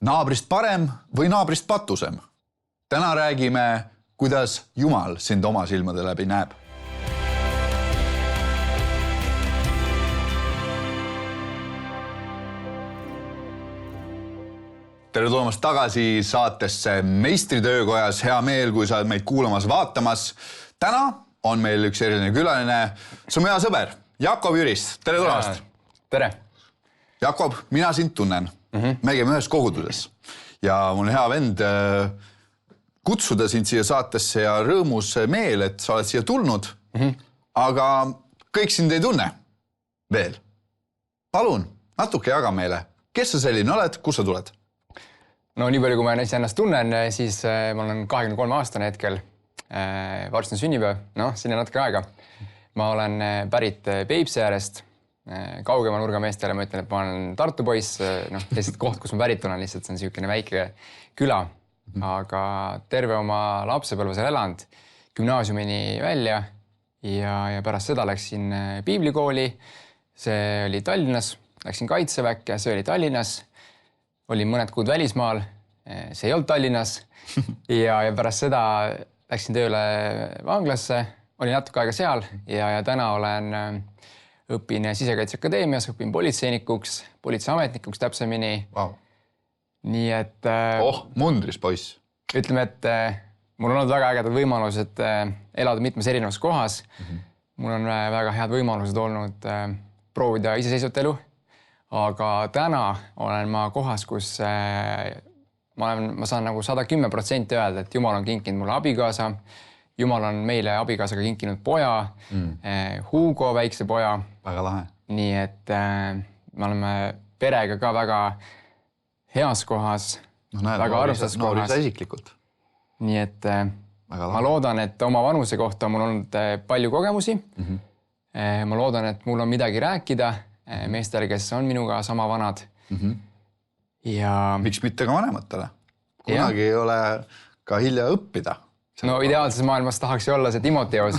Naabrist parem või naabrist patusem? Täna räägime, kuidas Jumal sind oma silmade läbi näeb. Tere tulemast tagasi saatesse Meistritöökojas. Hea meel, kui sa oled meid kuulamas, vaatamas. Täna on meil üks eriline külaline. See on hea sõber, Jakob Jürist. Tere tulemast. Tere. Jakob, mina sind tunnen. Me käime ühes koguduses. Ja mul on hea vend kutsuda sind siia saatesse ja rõõmus meel, et sa oled siia tulnud. Aga kõik sind ei tunne veel. Palun, natuke jaga meile. Kes sa selline oled? Kus sa tuled? No nii palju, kui ma ennast tunnen, siis ma olen 23 aastane hetkel. Varsti on sünnipäev. Sinna natuke aega. Ma olen pärit Peipsi äärest. Kaugema nurgameestele ma ütlen, et ma olen Tartu poiss. Lihtsalt koht, kus ma pärit olen, lihtsalt see on niisugune väike küla. Aga terve oma lapsepõlve seal elanud gümnaasiumini välja ja pärast seda läksin piiblikooli. See oli Tallinnas. Läksin Kaitseväkke, see oli Tallinnas. Olin mõned kuud välismaal, see ei olnud Tallinnas ja pärast seda läksin tööle vanglasse, olin natuke aega seal ja täna õpin Sisekaitseakadeemias, õpin politseinikuks, politseiametnikuks täpsemini. Wow. Nii et... mundris poiss. Ütleme, et mul on olnud väga ägedad võimalused elada mitmes erinevas kohas. Mul on väga head võimalused olnud proovida iseseisvat elu. Aga täna olen ma kohas, kus ma saan nagu 110% öelda, et Jumal on kinkinud mulle abikaasa. Jumal on meile abikaasaga kinkinud poja, Hugo väikse poja. Väga lahe. Nii et me oleme perega ka väga heas kohas, väga armsas kohas. Noorisa isiklikult. Nii et ma loodan, et oma vanuse kohta on mul olnud palju kogemusi. Ma loodan, et mul on midagi rääkida meestele, kes on minuga sama vanad. Ja... Miks mitte ka vanematele? Kunagi ei ole ka hilja õppida. No ideaalses maailmas tahaks ju olla see Timoteos,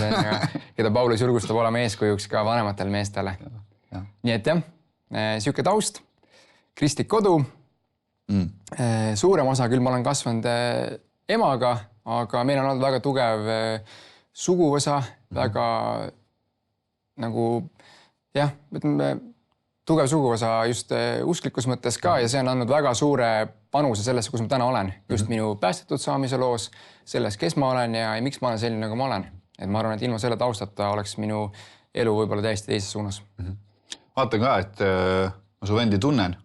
keda Paulus julgustab olema eeskujuks ka vanematele meestele. Nii et jah, siuke taust, kristlik kodu, suurem osa küll ma olen kasvanud emaga, aga meil on olnud väga tugev suguvõsa, väga nagu jah, ütleme, tugev suguvõsa just usklikus mõttes ka ja see on andnud väga suure panuse sellesse, kus ma täna olen. Just minu päästetud saamise loos, selles, kes ma olen ja miks ma olen selline, nagu ma olen. Et ma arvan, et ilma selle taustata oleks minu elu võib-olla täiesti teises suunas. Vaatan ka, et ma su vendi tunnen,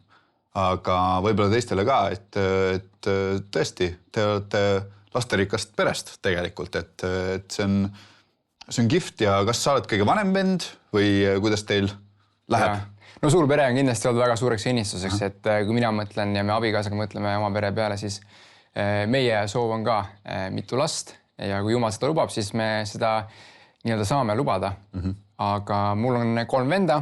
aga võib-olla teistele ka, et tõesti, te olete lasterikast perest tegelikult, et see on gift ja kas sa oled kõige vanem vend või kuidas teil läheb? No suur pere on kindlasti olnud väga suureks õnnistuseks, et kui mina mõtlen ja me abikaasaga mõtleme oma pere peale, siis meie soov on ka mitu last ja kui Jumal seda lubab, siis me seda nii-öelda saame lubada. Aga mul on 3 venda.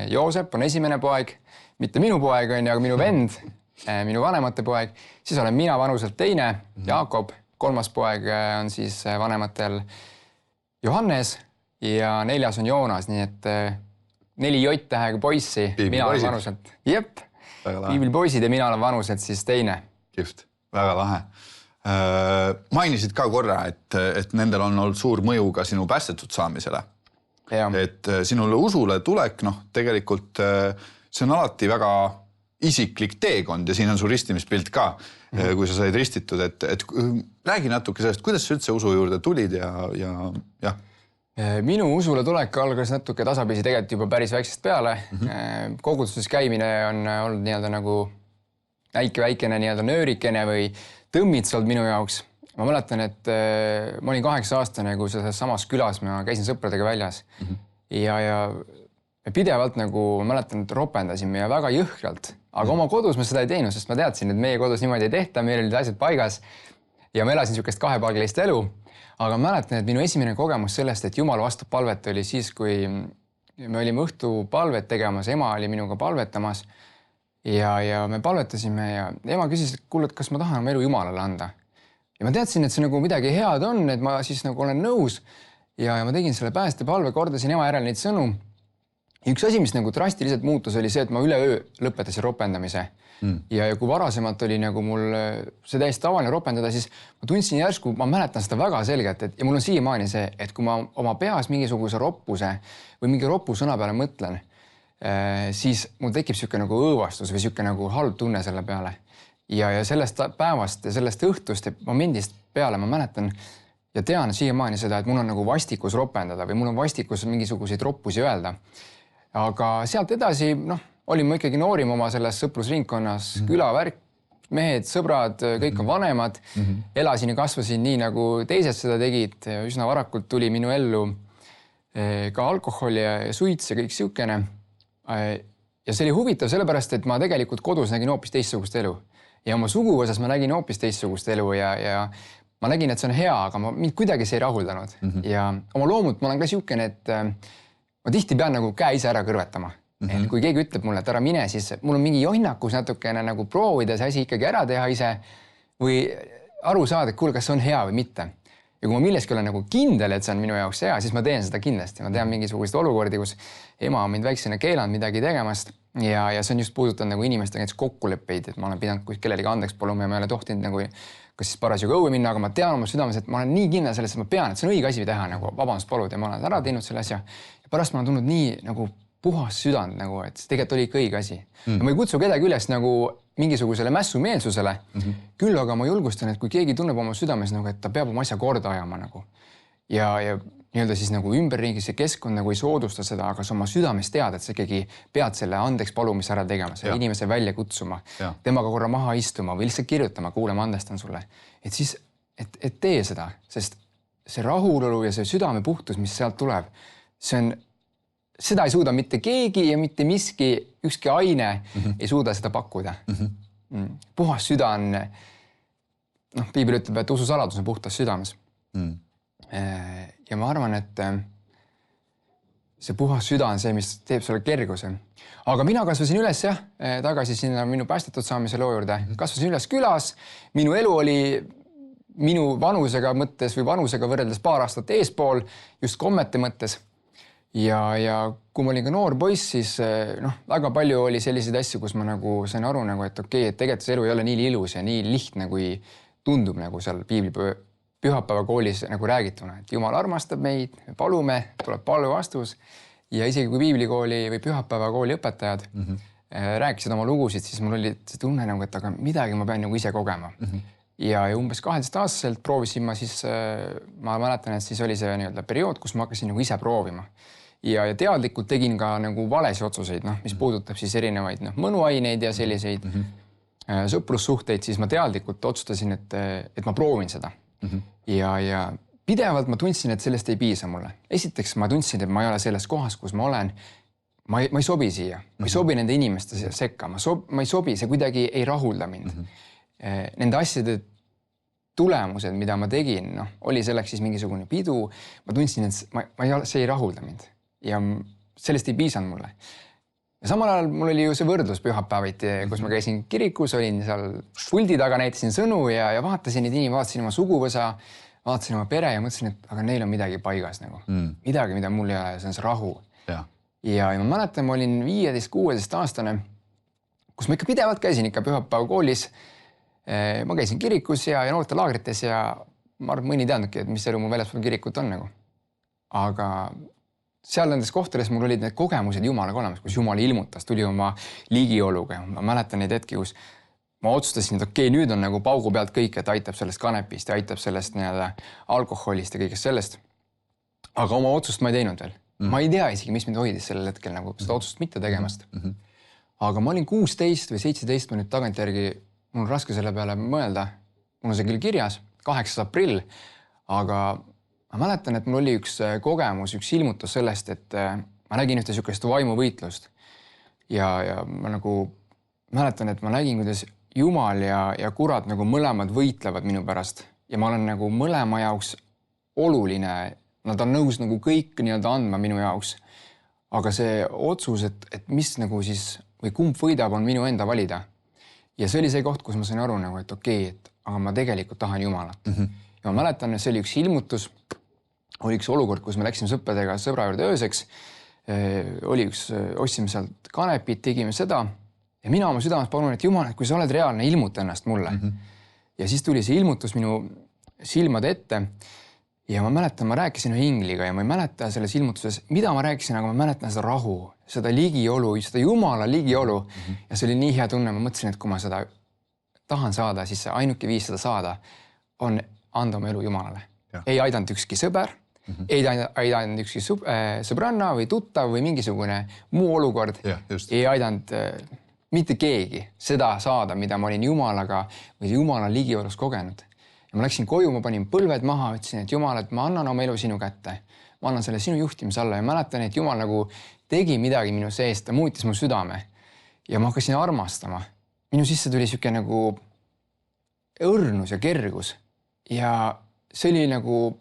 Joosep on esimene poeg, mitte minu poeg, aga minu vend, minu vanemate poeg. Siis olen mina vanuselt teine, Jakob, 3. poeg on siis vanematel Johannes ja 4. on Joonas, nii et 4 J-tähega poissi, mina olen vanuselt. Jep, piiblipoisid ja mina olen vanuselt siis teine. Kihvt, väga lahe. Mainisid ka korra, et nendel on olnud suur mõju ka sinu päästetud saamisele. Et sinule usule tulek, tegelikult see on alati väga isiklik teekond ja siin on su ristimispilt ka, kui sa said ristitud. Et räägi natuke sellest, kuidas sa üldse usu juurde tulid ja. Minu usule tulek algas natuke tasapisi tegelikult juba päris väiksest peale. Koguduses käimine on olnud nii-öelda nagu väikene nii-öelda nöörikene või tõmmits olnud minu jaoks. Ma mäletan, et ma olin 8-aastane, kui selles samas külas ma käisin sõpradega väljas. Ja me pidevalt nagu, ma mäletan, et ropendasime ja väga jõhkralt. Aga oma kodus ma seda ei teinud, sest ma teadsin, et meie kodus niimoodi ei tehta, meil olid asjad paigas ja ma elasin niisugust kahepalgelist elu. Aga ma mäletan, et minu esimene kogemus sellest, et Jumal vastab palvet oli siis, kui me olime õhtu palvet tegemas, ema oli minuga palvetamas ja me palvetasime ja ema küsis, et kuule, kas ma tahan oma elu Jumalale anda. Ja ma teadsin, et see nagu midagi head on, et ma siis nagu olen nõus ja ma tegin selle päästepalve, kordasin ema järel neid sõnu üks asi, mis nagu drastiliselt muutus, oli see, et ma üleöö lõpetasin ropendamise. Ja kui varasemalt oli nagu mul see täiesti tavaline ropendada, siis ma tundsin järsku, ma mäletan seda väga selgelt, ja mul on siiamaani see, et kui ma oma peas mingisuguse roppuse või mingi roppu sõna peale mõtlen, siis mul tekib siuke nagu õõvastus või siuke nagu halb tunne selle peale. Ja sellest päevast ja sellest õhtust ja momendist peale ma mäletan ja tean siiamaani seda, et mul on nagu vastikus ropendada või mul on vastikus mingisuguseid roppusi öelda. Aga sealt edasi, olin ma ikkagi noorim oma selles sõprusringkonnas, külavärk, mehed, sõbrad, kõik on vanemad. Elasin ja kasvasin nii, nagu teised seda tegid. Üsna varakult tuli minu ellu ka alkohol ja suits ja kõik siukene. Ja see oli huvitav sellepärast, et ma tegelikult kodus nägin hoopis teistsugust elu. Ja oma suguvõsas ma nägin hoopis teistsugust elu ja ma nägin, et see on hea, aga mind kuidagi see ei rahuldanud. Ja oma loomult ma olen ka siukene, et ma tihti pean nagu käe ise ära kõrvetama. Et kui keegi ütleb mulle, et ära mine, siis mul on mingi jonnakus natukene nagu proovida see asi ikkagi ära teha ise või aru saada, et kuule, kas see on hea või mitte. Ja kui ma milleski olen nagu kindel, et see on minu jaoks hea, siis ma teen seda kindlasti. Ma tean mingisuguseid olukordi, kus ema on mind väiksena keelanud midagi tegemast ja see on just puudutanud nagu inimestega näiteks kokkuleppeid, et ma olen pidanud kellelegi andeks paluma ja ma ei ole tohtinud nagu kas siis parasjagu õue minna, aga ma tean oma südames, et ma olen nii kindel selles, et ma pean, et see on õige asi teha nagu vabandust palud ja ma olen ära teinud selle asja. Ja pärast ma olen tulnud nii nagu puhas südant nagu, et tegelikult oli ikka õige asi. Ja ma ei kutsu kedagi üles nagu mingisugusele mässumeelsusele. Küll aga ma julgustan, et kui keegi tunneb oma südames nagu, et ta peab oma asja korda ajama nagu. Ja nii-öelda siis nagu ümberringi see keskkond nagu ei soodusta seda, aga sa oma südames tead, et sa ikkagi pead selle andeks palumise ära tegema, selle inimese välja kutsuma, temaga korra maha istuma või lihtsalt kirjutama, kuule, ma andestan sulle. Et siis, et tee seda, sest see rahulolu ja see südame puhtus, mis sealt tuleb, seda ei suuda mitte keegi ja mitte miski, ükski aine ei suuda seda pakkuda. Puhas süda on, Piibel ütleb, et ususaladus on puhtas südames. Ja ma arvan, et see puhas süda on see, mis teeb sulle kerguse. Aga mina kasvasin üles tagasi sinna minu päästetud saamise loo juurde. Kasvasin üles külas. Minu elu oli minu vanusega mõttes või vanusega võrreldes paar aastat eespool, just kommete mõttes. Ja kui ma olin ka noor poiss, siis väga palju oli selliseid asju, kus ma nagu sain aru, et okei, et tegelikult see elu ei ole nii ilus ja nii lihtne, kui tundub nagu seal piibli pühapäeva koolis nagu räägituna, et Jumal armastab meid, me palume, tuleb palve vastus ja isegi kui piiblikooli või pühapäeva kooli õpetajad rääkisid oma lugusid, siis mul oli see tunne nagu, et aga midagi ma pean nagu ise kogema. Ja umbes 12-aastaselt proovisin ma siis, ma mäletan, et siis oli see nii-öelda periood, kus ma hakkasin nagu ise proovima. Ja teadlikult tegin ka nagu valesi otsuseid, mis puudutab siis erinevaid mõnuaineid ja selliseid sõprussuhteid, siis ma teadlikult otsustasin, et ma proovin seda. Ja pidevalt ma tundsin, et sellest ei piisa mulle. Esiteks ma tundsin, et ma ei ole selles kohas, kus ma olen. Ma ei sobi siia. Ma ei sobi nende inimeste sekka. Ma ei sobi, see kuidagi ei rahulda mind. Nende asjade tulemused, mida ma tegin, oli selleks siis mingisugune pidu. Ma tundsin, et see ei rahulda mind. Ja sellest ei piisanud mulle. Ja samal ajal mul oli ju see võrdlus pühapäeviti, kus ma käisin kirikus, olin seal puldi taga, näitasin sõnu ja vaatasin neid inimesi, vaatasin oma suguvõsa, vaatasin oma pere ja mõtlesin, et aga neil on midagi paigas nagu. Midagi, mida mul ei ole, see on see rahu. Ja ma mäletan, ma olin 15-16 aastane, kus ma ikka pidevalt käisin ikka pühapäeva koolis. Ma käisin kirikus ja noortelaagrites ja ma arvan, mõni teadnudki, et mis elu mu väljaspool kirikut on nagu. Aga seal nendes kohtades mul olid need kogemused Jumalaga olemas, kus Jumal ilmutas, tuli oma ligioluga. Ma mäletan neid hetki, kus ma otsustasin, et okei, nüüd on nagu paugu pealt kõik, et aitab sellest kanepist ja aitab sellest alkoholist ja kõigest sellest. Aga oma otsust ma ei teinud veel. Ma ei tea isegi, mis mind hoidis sellel hetkel nagu seda otsust mitte tegemast. Aga ma olin 16 või 17 nüüd tagantjärgi, mul on raske selle peale mõelda. Mul on see küll kirjas, 8. aprill, aga ma mäletan, et mul oli üks kogemus, üks ilmutus sellest, et ma nägin ühte sükest vaimuvõitlust. Ja ma nagu mäletan, et ma nägin, kuidas Jumal ja kurat nagu mõlemad võitlevad minu pärast. Ja ma olen nagu mõlema jaoks oluline. Nad on nõus nagu kõik nii-öelda andma minu jaoks. Aga see otsus, et mis nagu siis, või kumb võidab, on minu enda valida. Ja see oli see koht, kus ma sain aru nagu, et okei, aga ma tegelikult tahan Jumalat. Ja ma mäletan, et see oli üks ilmutus. Oli üks olukord, kus me läksime sõpradega sõbra juurde ööseks. ostsime sealt kanepit, tegime seda ja mina oma südames palun, et Jumal, et kui sa oled reaalne, ilmuta ennast mulle. Ja siis tuli see ilmutus minu silmade ette ja ma mäletan, ma rääkisin ühe ingliga ja ma ei mäleta selles ilmutuses, mida ma rääkisin, aga ma mäletan seda rahu, seda ligiolu, seda Jumala ligiolu ja see oli nii hea tunne, ma mõtlesin, et kui ma seda tahan saada, siis ainuke viis seda saada on anda oma elu Jumalale. Ei aidanud ükski sõber, ei aidanud ükski sõbranna või tuttav või mingisugune muu olukord. Ei aidanud mitte keegi seda saada, mida ma olin Jumalaga või Jumala ligiolus kogenud. Ja ma läksin koju, ma panin põlved maha, ütlesin, et Jumal, et ma annan oma elu sinu kätte. Ma annan selle sinu juhtimise alla ja mäletan, et Jumal nagu tegi midagi minu seest, ta muutis mu südame. Ja ma hakkasin armastama. Minu sisse tuli siuke nagu õrnus ja kergus. Ja see oli nagu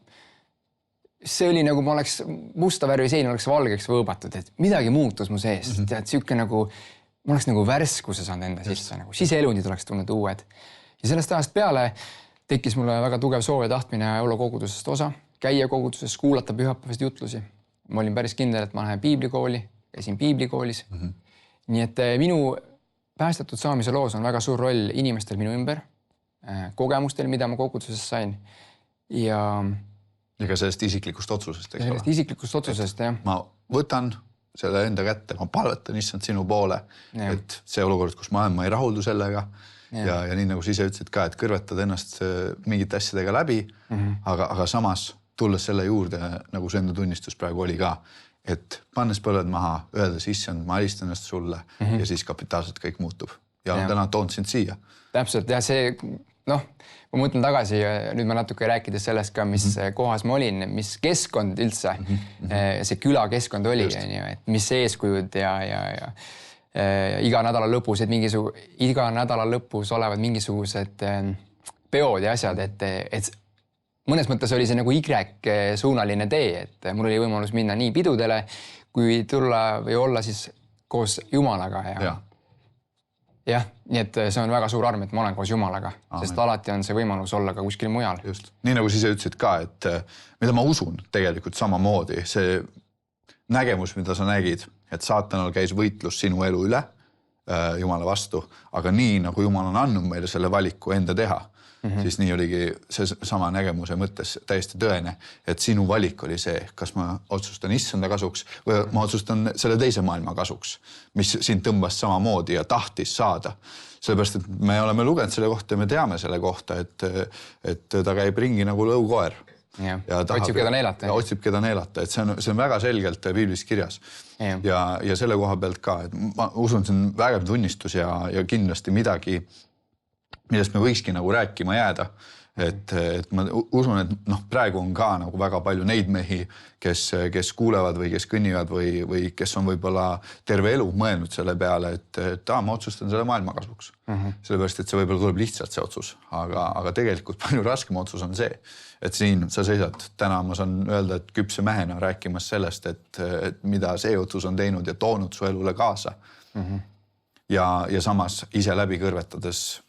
ma oleks musta värvi sein oleks valgeks võõbatud, et midagi muutus mu sees. Tead, siuke nagu, ma oleks nagu värskuse saanud enda sisse, nagu siseelundid oleks tulnud uued. Ja sellest ajast peale tekkis mulle väga tugev soov ja tahtmine olla kogudusest osa, käia koguduses, kuulata pühapäevast jutlusi. Ma olin päris kindel, et ma lähen piiblikooli, käisin piiblikoolis. Nii et minu päästetud saamise loos on väga suur roll inimestel minu ümber, kogemustel, mida ma koguduses sain. Ja ka sellest isiklikust otsusest, eks ole? Sellest isiklikust otsusest, jah. Ma võtan selle enda kätte, ma palvetan issand sinu poole, et see olukord, kus ma olen, ma ei rahuldu sellega. Ja nii nagu sa ise ütlesid ka, et kõrvetad ennast mingite asjadega läbi, aga samas tulles selle juurde, nagu see enda tunnistus praegu oli ka, et pannes põlved maha, öeldes issand, ma alistan ennast sulle ja siis kapitaalselt kõik muutub. Ja olen täna toonud sind siia. Täpselt, ja see, ma mõtlen tagasi ja nüüd ma natuke rääkides sellest ka, mis kohas ma olin, mis keskkond üldse, see küla keskkond oli, et mis eeskujud ja iga nädala lõpus olevad mingisugused peod ja asjad, et mõnes mõttes oli see nagu Y-suunaline tee, et mul oli võimalus minna nii pidudele, kui tulla või olla siis koos Jumalaga. Jah, nii et see on väga suur arm, et ma olen koos Jumalaga, sest alati on see võimalus olla ka kuskil mujal. Just. Nii nagu sa ütlesid ka, et mida ma usun tegelikult samamoodi, see nägemus, mida sa nägid, et saatanal käis võitlus sinu elu üle Jumala vastu, aga nii nagu Jumal on andnud meile selle valiku enda teha, siis nii oligi see sama nägemuse mõttes täiesti tõene, et sinu valik oli see, kas ma otsustan issanda kasuks või ma otsustan selle teise maailma kasuks, mis sind tõmbas samamoodi ja tahtis saada. Sellepärast, et me oleme lugenud selle kohta ja me teame selle kohta, et ta käib ringi nagu lõukoer. Ja otsib keda neelata. Ja otsib keda neelata, et see on väga selgelt piiblis kirjas. Ja selle koha pealt ka, et ma usun, see on vägev tunnistus ja kindlasti midagi, millest me võikski nagu rääkima jääda. Et ma usun, et praegu on ka nagu väga palju neid mehi, kes kuulevad või kes kõnnivad või kes on võib-olla terve elu mõelnud selle peale, et ma otsustan selle maailma kasuks. Sellepärast, et see võib-olla tuleb lihtsalt see otsus, aga tegelikult palju raskem otsus on see, et siin sa seisad täna, ma saan öelda, et küpse mehena rääkimas sellest, et mida see otsus on teinud ja toonud su elule kaasa. Ja samas ise läbi kõrvetades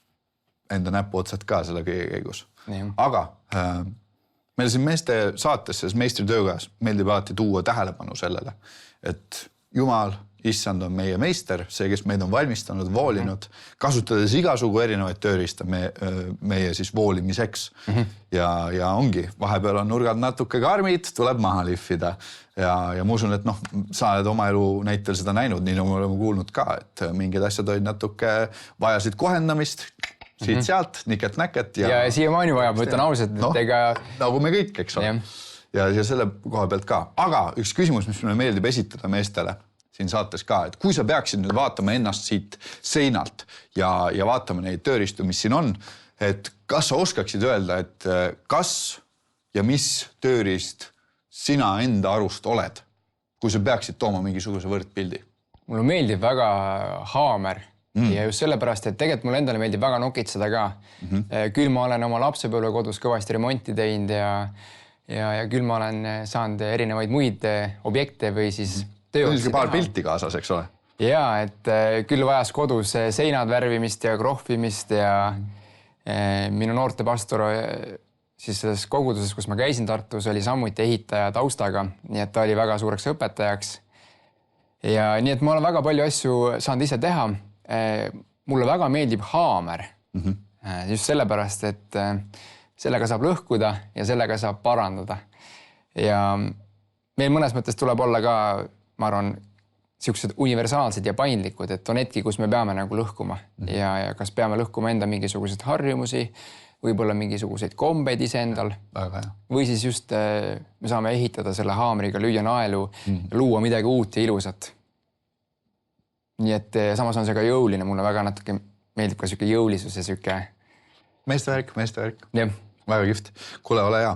enda näpu otsad ka selle kõige käigus. Aga meil siin meeste saates, selles meistritöögas meeldib alati tuua tähelepanu sellele, et Jumal, issand on meie meister, see, kes meid on valmistanud, voolinud, kasutades igasugu erinevaid tööriista meie siis voolimiseks. Ja ongi, vahepeal on nurgad natuke karmid, tuleb maha lihvida. Ja ma usun, et sa oled oma elu näitel seda näinud, nii nagu me oleme kuulnud ka, et mingid asjad olid natuke vajasid kohendamist, siit sealt, niket-näket. Ja siiamaani vajab, ma ütlen ausalt, et ega... Nagu me kõik, eks ole. Ja selle koha pealt ka. Aga üks küsimus, mis mulle meeldib esitada meestele siin saates ka, et kui sa peaksid nüüd vaatama ennast siit seinalt ja vaatama neid tööriistu, mis siin on, et kas sa oskaksid öelda, et kas ja mis tööriist sina enda arust oled, kui sa peaksid tooma mingisuguse võrdpildi? Mulle meeldib väga haamer. Ja just sellepärast, et tegelikult mulle endale meeldib väga nokitseda ka. Küll ma olen oma lapsepõlve kodus kõvasti remonti teinud ja küll ma olen saanud erinevaid muid objekte või siis tööotsi teha. Paar pilti kaasas, eks ole? Ja, et küll vajas kodus seinad värvimist ja krohvimist ja minu noorte pastor siis selles koguduses, kus ma käisin Tartus, oli sammuti ehitaja taustaga, nii et ta oli väga suureks õpetajaks. ja nii, et ma olen väga palju asju saanud ise teha. Mulle väga meeldib haamer. Just sellepärast, et sellega saab lõhkuda ja sellega saab parandada. Ja meil mõnes mõttes tuleb olla ka, ma arvan, siuksed universaalsed ja paindlikud, et on hetki, kus me peame nagu lõhkuma ja kas peame lõhkuma enda mingisuguseid harjumusi, võib-olla mingisuguseid kombeid iseendal. Või siis just me saame ehitada selle haamriga, lüüa naelu, luua midagi uut ja ilusat. Nii et samas on see ka jõuline, mulle väga natuke meeldib ka siuke jõulisus ja siuke... Meestevärk. Jah. Väga kihvt. Kuule, ole hea.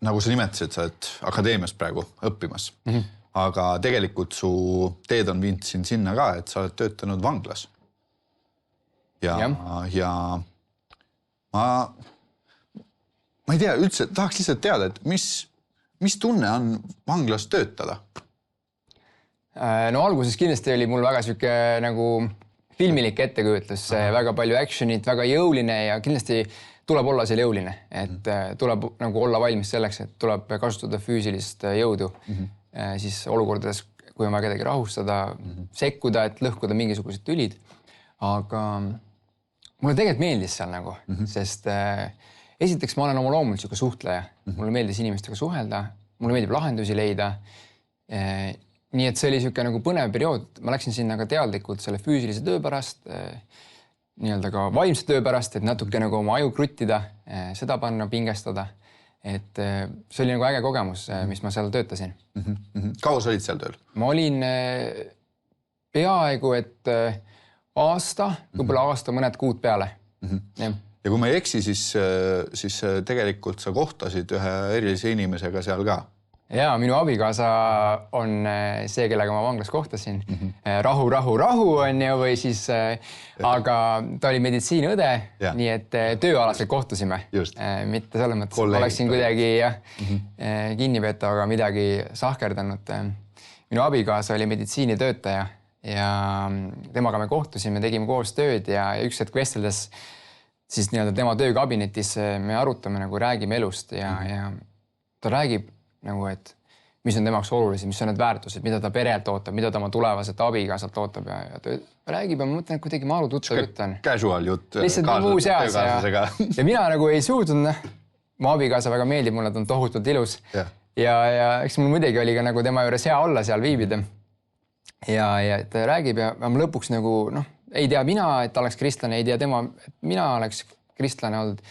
Nagu sa nimetasid, sa oled akadeemias praegu õppimas. Aga tegelikult su teed on viinud sind sinna ka, et sa oled töötanud vanglas. Ja ma ei tea, üldse tahaks lihtsalt teada, et mis tunne on vanglas töötada? No alguses kindlasti oli mul väga siuke nagu filmilik ettekujutlus, väga palju actionit, väga jõuline ja kindlasti tuleb olla seal jõuline, et tuleb nagu olla valmis selleks, et tuleb kasutada füüsilist jõudu siis olukordades, kui on vaja kedagi rahustada, sekkuda, et lõhkuda mingisugused tülid. Aga mulle tegelikult meeldis seal nagu, sest esiteks ma olen oma loomult siuke suhtleja. Mulle meeldis inimestega suhelda, mulle meeldib lahendusi leida. Nii et see oli siuke nagu põnev periood. Ma läksin sinna ka teadlikult selle füüsilise töö pärast, nii-öelda ka vaimse töö pärast, et natuke nagu oma aju kruttida, seda panna, pingestada. Et see oli nagu äge kogemus, mis ma seal töötasin. Kaua sa olid seal tööl? Ma olin peaaegu, et aasta, võib-olla aasta mõned kuud peale. Ja kui ma ei eksi, siis tegelikult sa kohtasid ühe erilise inimesega seal ka. Jaa, minu abikaasa on see, kellega ma vanglas kohtasin. Rahu on ju, või siis, aga ta oli meditsiiniõde, nii et tööalaselt kohtusime. Mitte selles mõttes, et oleksin kuidagi kinnipeetavaga midagi sahkerdanud. Minu abikaasa oli meditsiinitöötaja ja temaga me kohtusime, tegime koos tööd ja üks hetk vesteldes siis nii-öelda tema töökabinetis me arutame, nagu räägime elust ja ta räägib nagu, et mis on temaks olulised, mis on need väärtused, mida ta perelt ootab, mida ta oma tulevaselt abigaasalt ootab ja ta räägib ja ma mõtlen, et kuidagi maru tuttav jutt on. Casual jutt. Lihtsalt muu seas ja mina nagu ei suutnud, mu abikaasa väga meeldib mulle, ta on tohutult ilus ja eks mul muidugi oli ka nagu tema juures hea olla seal viibida ja ta räägib ja ma lõpuks nagu ei tea mina, et ta oleks kristlane, ei tea tema, et mina oleks kristlane olnud.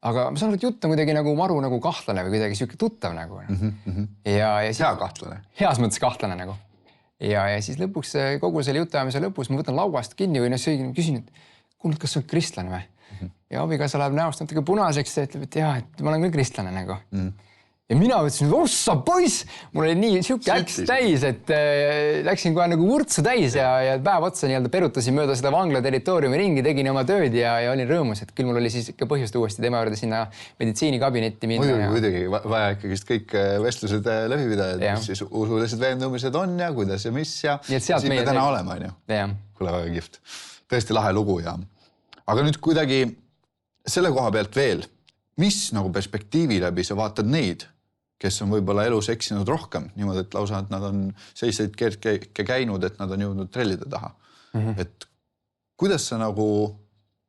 Aga ma saan, et jutt on kuidagi nagu maru nagu kahtlane või kuidagi siuke tuttav nagu. Ja siis, hea kahtlane. Heas mõttes kahtlane nagu. Ja siis lõpuks kogu selle jutuajamise lõpus ma võtan lauast kinni või küsin, et kuule, kas sa oled kristlane või? Ja abikaasa läheb näost natuke punaseks ja ütleb, et jah, et ma olen küll kristlane nagu. Ja mina võtsin, ossa poiss, mul oli nii siuke äks täis, et läksin kohe nagu vurtsu täis ja päev otsa nii-öelda perutasin mööda seda vangla territooriumi ringi, tegin oma tööd ja olin rõõmus, et küll mul oli siis ikka põhjust uuesti tema juurde sinna meditsiinikabinetti minna. Muidugi, vaja ikkagi kõik vestlused läbi pidada, mis siis usulised veendumised on ja kuidas ja mis ja siin me täna oleme, on ju. Kuule, väga kihvt. Tõesti lahe lugu ja... Aga nüüd kuidagi selle koha pealt veel, mis nagu perspektiivi läbi sa vaatad neid, kes on võib-olla elus eksinud rohkem, niimoodi, et lausa, et nad on selliseid kerke käinud, et nad on jõudnud trellide taha. Et kuidas sa nagu,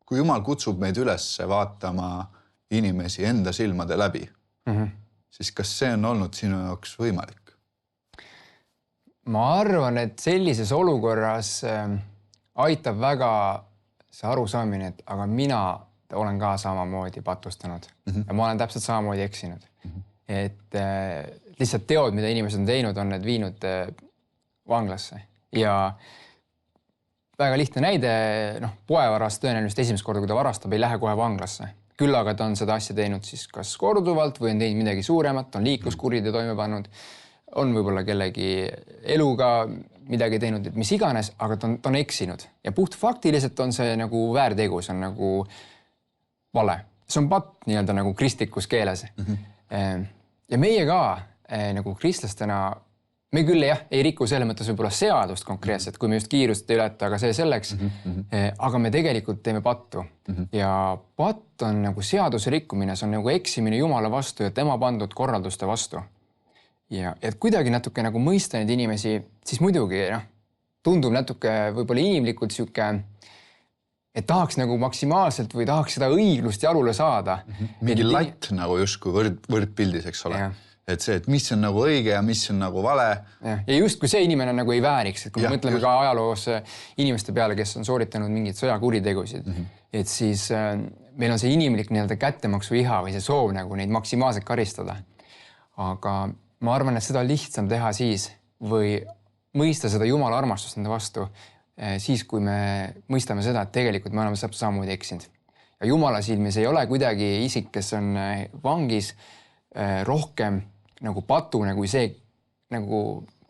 kui Jumal kutsub meid üles vaatama inimesi enda silmade läbi, siis kas see on olnud sinu jaoks võimalik? Ma arvan, et sellises olukorras aitab väga see arusaamine, et aga mina olen ka samamoodi patustanud ja ma olen täpselt samamoodi eksinud. Et lihtsalt teod, mida inimesed on teinud, on need viinud vanglasse. Ja väga lihtne näide, poevarast tõenäoliselt esimest korda, kui ta varastab, ei lähe kohe vanglasse. Küll aga ta on seda asja teinud siis kas korduvalt või on teinud midagi suuremat, on liikluskuriteo toime pannud, on võib-olla kellegi eluga midagi teinud, et mis iganes, aga ta on eksinud. Ja puht faktiliselt on see nagu väärtegu, see on nagu vale. See on patt nii-öelda nagu kristlikus keeles. Ja meie ka nagu kristlastena, me küll ei riku selle mõttes võib-olla seadust konkreetselt, kui me just kiirust ei ületa, aga see selleks, aga me tegelikult teeme pattu. Ja patt on nagu seaduse rikkumine, see on nagu eksimine Jumala vastu ja tema pandud korralduste vastu. Ja et kuidagi natuke nagu mõista neid inimesi, siis muidugi tundub natuke võib-olla inimlikult sihuke, et tahaks nagu maksimaalselt või tahaks seda õiglust jalule saada. Mingi latt nagu justkui võrdpildis, eks ole. Et see, et mis on nagu õige ja mis on nagu vale. Ja just kui see inimene nagu ei vääriks, et kui me mõtleme ka ajaloos inimeste peale, kes on sooritanud mingid sõjakuritegusid, et siis meil on see inimlik nii-öelda kättemaksu iha või see soov nagu neid maksimaalselt karistada. Aga ma arvan, et seda lihtsam teha siis või mõista seda Jumala armastust nende vastu siis, kui me mõistame seda, et tegelikult me oleme samamoodi eksinud. Ja Jumala silmis ei ole kuidagi isik, kes on vangis rohkem nagu patune kui see, nagu,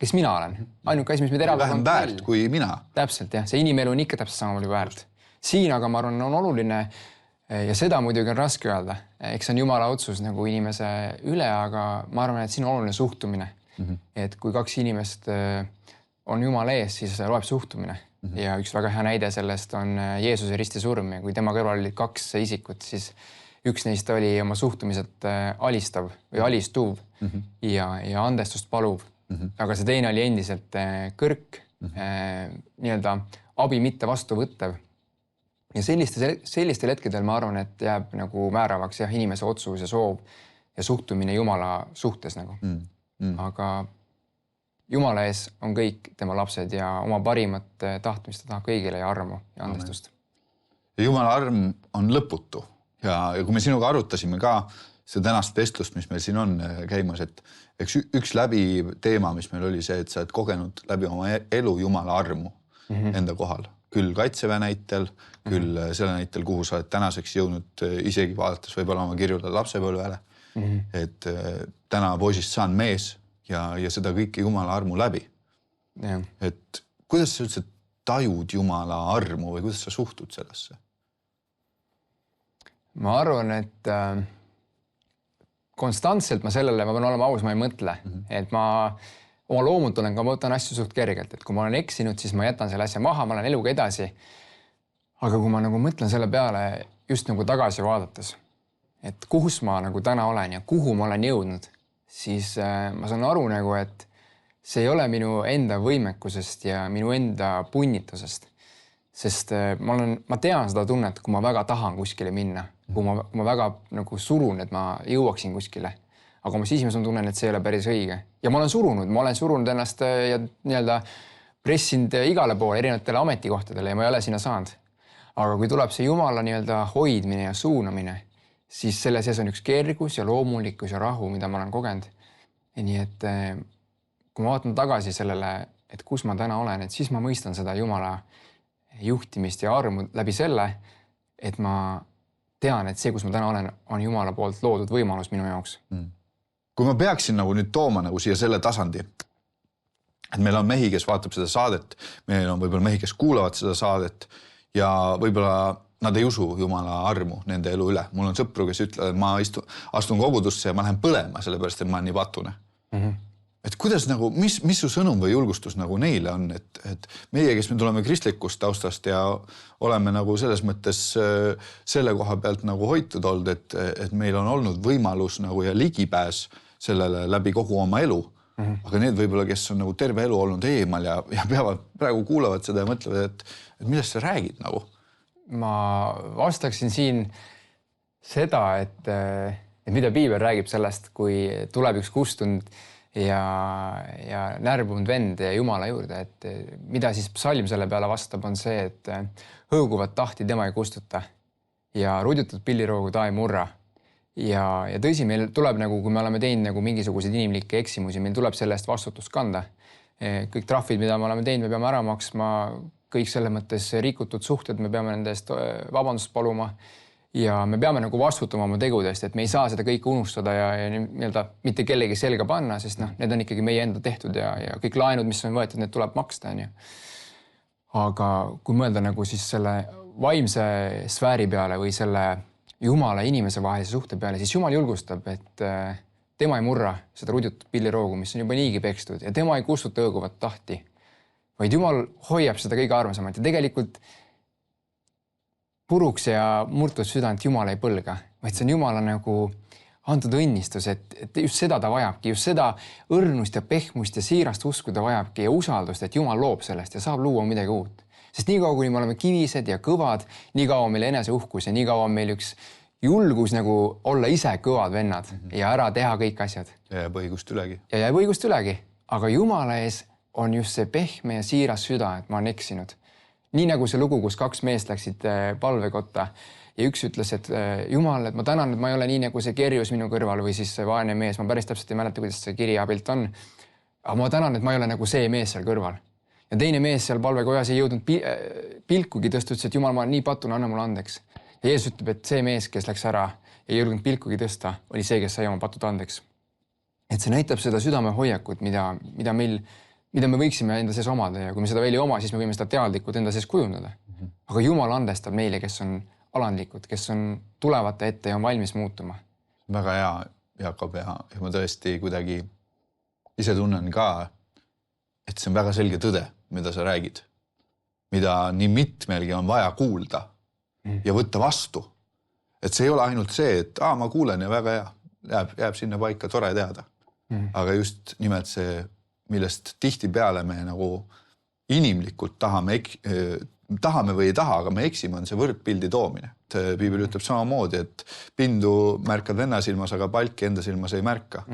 kes mina olen. Ainuke asi, mis me teravalt vähem väärt kui mina. Täpselt, jah. See inimelu on ikka täpselt samamoodi väärt. Siin aga ma arvan, on oluline ja seda muidugi on raske öelda. Eks see on Jumala otsus nagu inimese üle, aga ma arvan, et siin on oluline suhtumine. Et kui kaks inimest on Jumala ees, siis loeb suhtumine. Ja üks väga hea näide sellest on Jeesuse ristisurm ja kui tema kõrval olid kaks isikut, siis üks neist oli oma suhtumiselt alistav või alistuv ja andestust paluv. Aga see teine oli endiselt kõrk, nii-öelda abi mitte vastu võttev. Ja sellistel hetkedel ma arvan, et jääb nagu määravaks inimese otsus ja soov ja suhtumine Jumala suhtes nagu. Aga Jumala ees on kõik tema lapsed ja oma parimat tahtmist ta tahab kõigile ja armu ja andestust. Ja Jumala arm on lõputu. Ja kui me sinuga arutasime ka see tänast vestlust, mis meil siin on käimas, et üks läbi teema, mis meil oli see, et sa oled kogenud läbi oma elu Jumala armu enda kohal. Küll Kaitseväe näitel, küll selle näitel, kuhu sa oled tänaseks jõudnud isegi vaadates võib-olla oma kirjuda lapsepõlvele. Et täna poisist saan mees ja seda kõike Jumala armu läbi. Et kuidas sa üldse tajud Jumala armu või kuidas sa suhtud sellesse? Ma arvan, et konstantselt ma sellele, ma pean olema aus, ma ei mõtle. Et ma oma loomult olen ka võtan asju suht kergelt, et kui ma olen eksinud, siis ma jätan selle asja maha, ma olen eluga edasi. Aga kui ma nagu mõtlen selle peale just nagu tagasi vaadates, et kus ma nagu täna olen ja kuhu ma olen jõudnud, siis ma saan aru nagu, et see ei ole minu enda võimekusest ja minu enda punnitusest. Sest ma tean seda tunnet, kui ma väga tahan kuskile minna, kui ma väga nagu surun, et ma jõuaksin kuskile. Aga ma siis tunnen, et see ei ole päris õige. Ja ma olen surunud ennast ja nii-öelda pressinud igale poole erinevatele ametikohtadele ja ma ei ole sinna saanud. Aga kui tuleb see Jumala nii-öelda hoidmine ja suunamine, siis selle sees on üks kergus ja loomulikkus ja rahu, mida ma olen kogenud. Ja nii et kui ma vaatan tagasi sellele, et kus ma täna olen, et siis ma mõistan seda Jumala juhtimist ja armu läbi selle, et ma tean, et see, kus ma täna olen, on Jumala poolt loodud võimalus minu jaoks. Kui ma peaksin nagu nüüd tooma nagu siia selle tasandi, et meil on mehi, kes vaatab seda saadet, meil on võib-olla mehi, kes kuulavad seda saadet ja võib-olla nad ei usu Jumala armu nende elu üle. Mul on sõpru, kes ütlevad, et ma astun kogudusse ja ma lähen põlema, sellepärast, et ma olen nii patune. Et kuidas nagu, mis su sõnum või julgustus nagu neile on, et meie, kes me tuleme kristlikust taustast ja oleme nagu selles mõttes selle koha pealt nagu hoitud olnud, et meil on olnud võimalus nagu ja ligipääs sellele läbi kogu oma elu. Aga need võib-olla, kes on nagu terve elu olnud eemal ja praegu kuulavad seda ja mõtlevad, et millest sa räägid nagu? Ma vastaksin siin seda, et mida Piibel räägib sellest, kui tuleb üks kustunud ja närbunud vend Jumala juurde, et mida siis psalm selle peale vastab, on see, et hõõguvat tahti tema ei kustuta ja rudjutud pilliroogu ta ei murra. Ja tõsi, meil tuleb nagu, kui me oleme teinud nagu mingisuguseid inimlikke eksimusi, meil tuleb sellest vastutust kanda. Kõik trahvid, mida me oleme teinud, me peame ära maksma, kõik selle mõttes rikutud suhted, me peame nende eest vabandust paluma ja me peame nagu vastutama oma tegudest, et me ei saa seda kõike unustada ja nii-öelda mitte kellegi selga panna, sest need on ikkagi meie enda tehtud ja kõik laenud, mis on võetud, need tuleb maksta. Aga kui mõelda nagu siis selle vaimse sfääri peale või selle Jumala inimese vahelise suhte peale, siis Jumal julgustab, et tema ei murra seda rudjutud pilliroogu, mis on juba niigi pekstud ja tema ei kustuta hõõguvat tahti, vaid Jumal hoiab seda kõige armsamat ja tegelikult puruks ja murtud südant Jumal ei põlga, vaid see on Jumala nagu antud õnnistus, et just seda ta vajabki, just seda õrnust ja pehmust ja siirast usku ta vajabki ja usaldust, et Jumal loob sellest ja saab luua midagi uut. Sest nii kaua, kui me oleme kivised ja kõvad, nii kaua on meil eneseuhkus ja nii kaua on meil üks julgus nagu olla ise kõvad vennad ja ära teha kõik asjad. Ja jääb õigust ülegi. Ja jääb õigust ülegi, aga Jumala ees on just see pehme ja siiras süda, et ma olen eksinud. Nii nagu see lugu, kus 2 meest läksid palvekotta ja üks ütles, et Jumal, et ma tänan, et ma ei ole nii nagu see kerjus minu kõrval või siis see vaene mees, ma päris täpselt ei mäleta, kuidas see kirjapilt on. Aga ma tänan, et ma ei ole nagu see mees seal kõrval. Ja teine mees seal palvekojas ei jõudnud pilkugi tõsta, ütles, et Jumal, ma olen nii patuna, anna mulle andeks. Ja Jeesus ütleb, et see mees, kes läks ära ja ei jõudnud pilkugi tõsta, oli see, kes sai oma patud andeks. Et see näitab seda südame hoiakut, mida me võiksime enda sees omada ja kui me seda veel ei oma, siis me võime seda teadlikult enda sees kujundada. Aga Jumal andestab meile, kes on alandlikud, kes on tulevate ette ja on valmis muutuma. Väga hea, Jakob, ja ma tõesti kuidagi ise tunnen ka, et see on väga selge tõde, mida sa räägid, mida nii mitmelgi on vaja kuulda ja võtta vastu. Et see ei ole ainult see, et ma kuulen ja väga hea, jääb sinna paika, tore teada. Aga just nimelt see, millest tihtipeale me nagu inimlikult tahame või ei taha, aga me eksime, on see võrdpildi toomine. Piibel ütleb samamoodi, et pindu märkad venna silmas, aga palki enda silmas ei märka.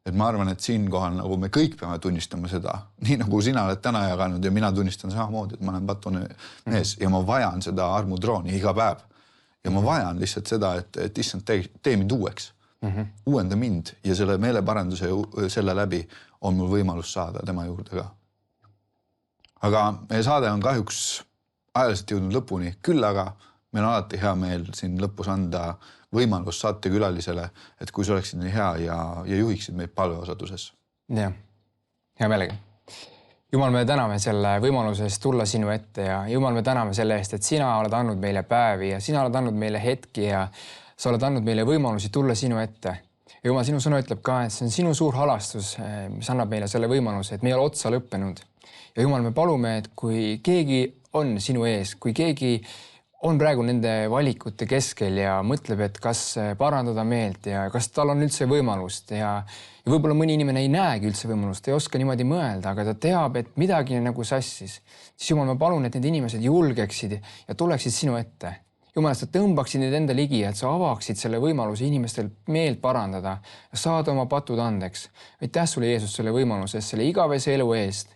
Et ma arvan, et siinkohal nagu me kõik peame tunnistama seda, nii nagu sina oled täna jaganud ja mina tunnistan samamoodi, et ma olen patune mees ja ma vajan seda armudrooni iga päev. Ja ma vajan lihtsalt seda, et issand tee mind uueks, uuenda mind ja selle meeleparanduse selle läbi on mul võimalus saada tema juurde ka. Aga meie saade on kahjuks ajaliselt jõudnud lõpuni, küll aga meil on alati hea meel siin lõpus anda võimalus saatekülalisele, et kui sa oleksid nii hea ja juhiksid meid palveosaduses. Jah, hea meelega. Jumal, me täname selle võimaluse eest tulla sinu ette ja Jumal, me täname selle eest, et sina oled andnud meile päevi ja sina oled andnud meile hetki ja sa oled andnud meile võimalusi tulla sinu ette. Ja Jumal, sinu sõna ütleb ka, et see on sinu suur halastus, mis annab meile selle võimaluse, et me ei ole otsa lõppenud. Ja Jumal, me palume, et kui keegi on sinu ees, kui keegi on praegu nende valikute keskel ja mõtleb, et kas parandada meelt ja kas tal on üldse võimalust ja võib-olla mõni inimene ei näegi üldse võimalust, ei oska niimoodi mõelda, aga ta teab, et midagi nagu sassis. Siis Jumal, ma palun, et need inimesed julgeksid ja tuleksid sinu ette. Jumal, et sa tõmbaksid neid enda ligi, et sa avaksid selle võimaluse inimestel meelt parandada ja saada oma patud andeks. Aitäh sulle, Jeesus, selle võimaluse eest, selle igavese elu eest.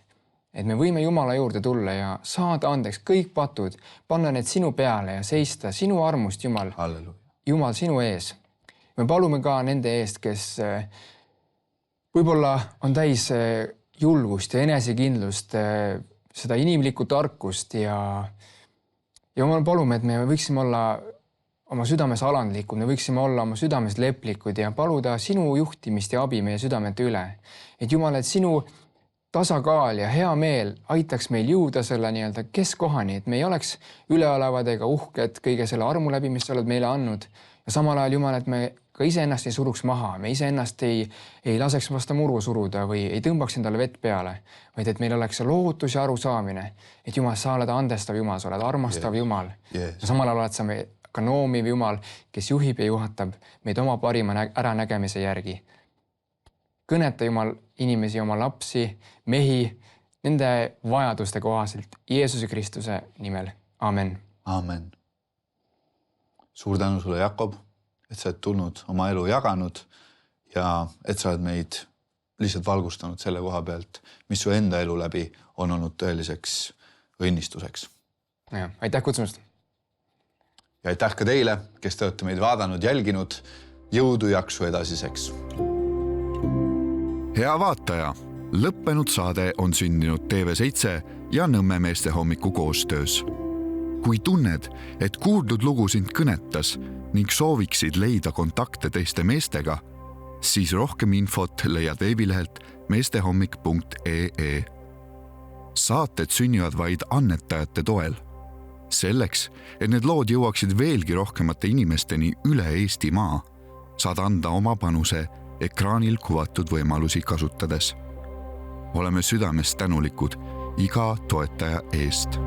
Et me võime Jumala juurde tulla ja saada andeks kõik patud, panna need sinu peale ja seista sinu armust, Jumal. Halleluja. Jumal, sinu ees. Me palume ka nende eest, kes võib-olla on täis julgust ja enesekindlust, seda inimlikku tarkust ja me palume, et me võiksime olla oma südames alandlikud, me võiksime olla oma südames leplikud ja paluda sinu juhtimist ja abi meie südamete üle. Et Jumal, et sinu tasakaal ja hea meel aitaks meil jõuda selle nii-öelda keskkohani, et me ei oleks üleolevad ega uhked kõige selle armu läbi, mis sa oled meile andnud. Ja samal ajal, Jumal, et me ka iseennast ei suruks maha, me iseennast ei laseks vasta muru suruda või ei tõmbaks endale vett peale, vaid et meil oleks lootus ja arusaamine, et Jumal, sa oled andestav Jumal, sa oled armastav Jumal. Ja samal ajal oled sa ka noomiv Jumal, kes juhib ja juhatab meid oma parima äranägemise järgi. Kõneta Jumal inimesi, oma lapsi, mehi, nende vajaduste kohaselt Jeesuse Kristuse nimel. Amen. Amen. Suur tänu sulle, Jakob, et sa oled tulnud oma elu jaganud ja et sa oled meid lihtsalt valgustanud selle koha pealt, mis su enda elu läbi on olnud tõeliseks õnnistuseks. Ja, aitäh kutsumast. Ja aitäh ka teile, kes te olete meid vaadanud, jälginud. Jõudu jaksu edasiseks. Hea vaataja, lõppenud saade on sündinud TV7 ja Nõmme meeste hommiku koostöös. Kui tunned, et kuuldud lugu sind kõnetas ning sooviksid leida kontakte teiste meestega, siis rohkem infot leiad veebilehelt meestehommik.ee. Saated sünnivad vaid annetajate toel. Selleks, et need lood jõuaksid veelgi rohkemate inimesteni üle Eestimaa, saad anda oma panuse ekraanil kuvatud võimalusi kasutades. Oleme südamest tänulikud iga toetaja eest.